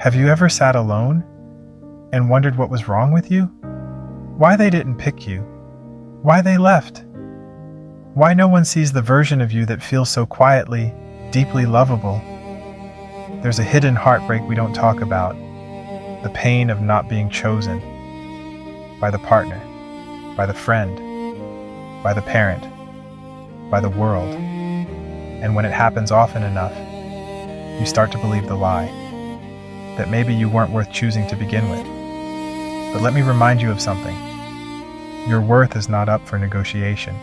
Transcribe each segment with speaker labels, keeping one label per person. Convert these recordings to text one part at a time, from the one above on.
Speaker 1: Have you ever sat alone and wondered what was wrong with you? Why they didn't pick you? Why they left? Why no one sees the version of you that feels so quietly, deeply lovable? There's a hidden heartbreak we don't talk about, the pain of not being chosen by the partner, by the friend, by the parent, by the world. And when it happens often enough, you start to believe the lie, that maybe you weren't worth choosing to begin with. But let me remind you of something. Your worth is not up for negotiation.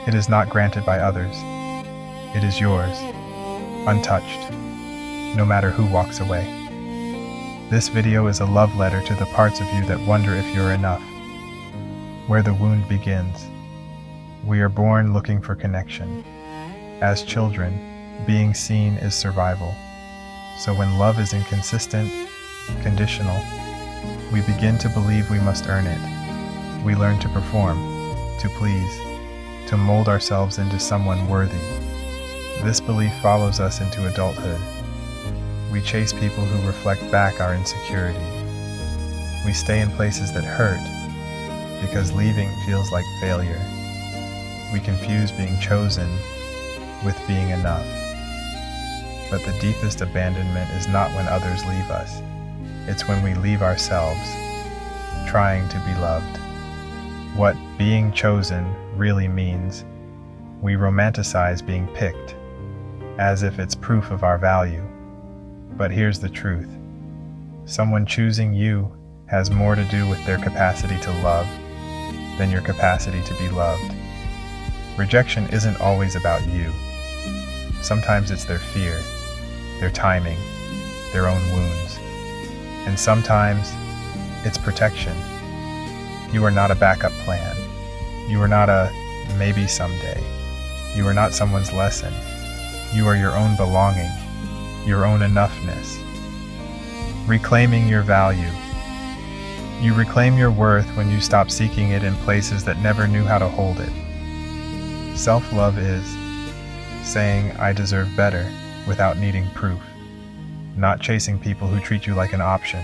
Speaker 1: It is not granted by others. It is yours, untouched, no matter who walks away. This video is a love letter to the parts of you that wonder if you're enough. Where the wound begins. We are born looking for connection. As children, being seen is survival. So when love is inconsistent, conditional, we begin to believe we must earn it. We learn to perform, to please, to mold ourselves into someone worthy. This belief follows us into adulthood. We chase people who reflect back our insecurity. We stay in places that hurt because leaving feels like failure. We confuse being chosen with being enough. But the deepest abandonment is not when others leave us. It's when we leave ourselves, trying to be loved. What being chosen really means, we romanticize being picked, as if it's proof of our value. But here's the truth. Someone choosing you has more to do with their capacity to love than your capacity to be loved. Rejection isn't always about you. Sometimes it's their fear, their timing, their own wounds. And sometimes it's protection. You are not a backup plan. You are not a maybe someday. You are not someone's lesson. You are your own belonging, your own enoughness. Reclaiming your value. You reclaim your worth when you stop seeking it in places that never knew how to hold it. Self-love is saying, I deserve better, without needing proof. Not chasing people who treat you like an option.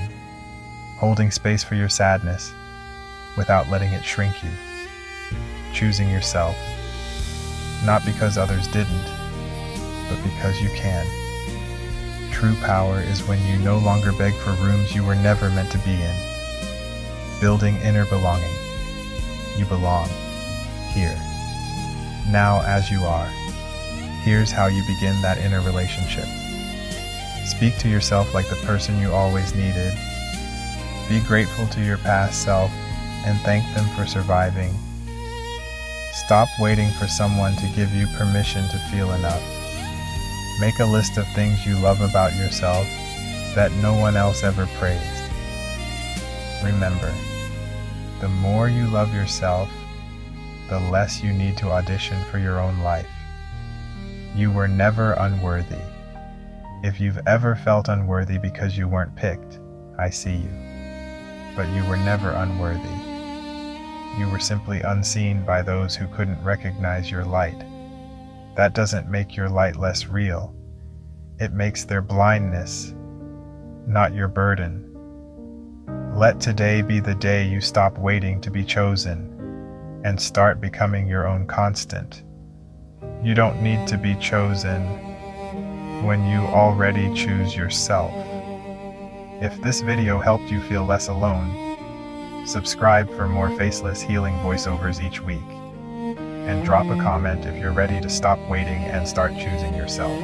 Speaker 1: Holding space for your sadness, without letting it shrink you. Choosing yourself. Not because others didn't, but because you can. True power is when you no longer beg for rooms you were never meant to be in. Building inner belonging. You belong. Here. Now as you are. Here's how you begin that inner relationship. Speak to yourself like the person you always needed. Be grateful to your past self and thank them for surviving. Stop waiting for someone to give you permission to feel enough. Make a list of things you love about yourself that no one else ever praised. Remember, the more you love yourself, the less you need to audition for your own life. You were never unworthy. If you've ever felt unworthy because you weren't picked, I see you. But you were never unworthy. You were simply unseen by those who couldn't recognize your light. That doesn't make your light less real. It makes their blindness, not your burden. Let today be the day you stop waiting to be chosen and start becoming your own constant. You don't need to be chosen when you already choose yourself. If this video helped you feel less alone, subscribe for more faceless healing voiceovers each week. And drop a comment if you're ready to stop waiting and start choosing yourself.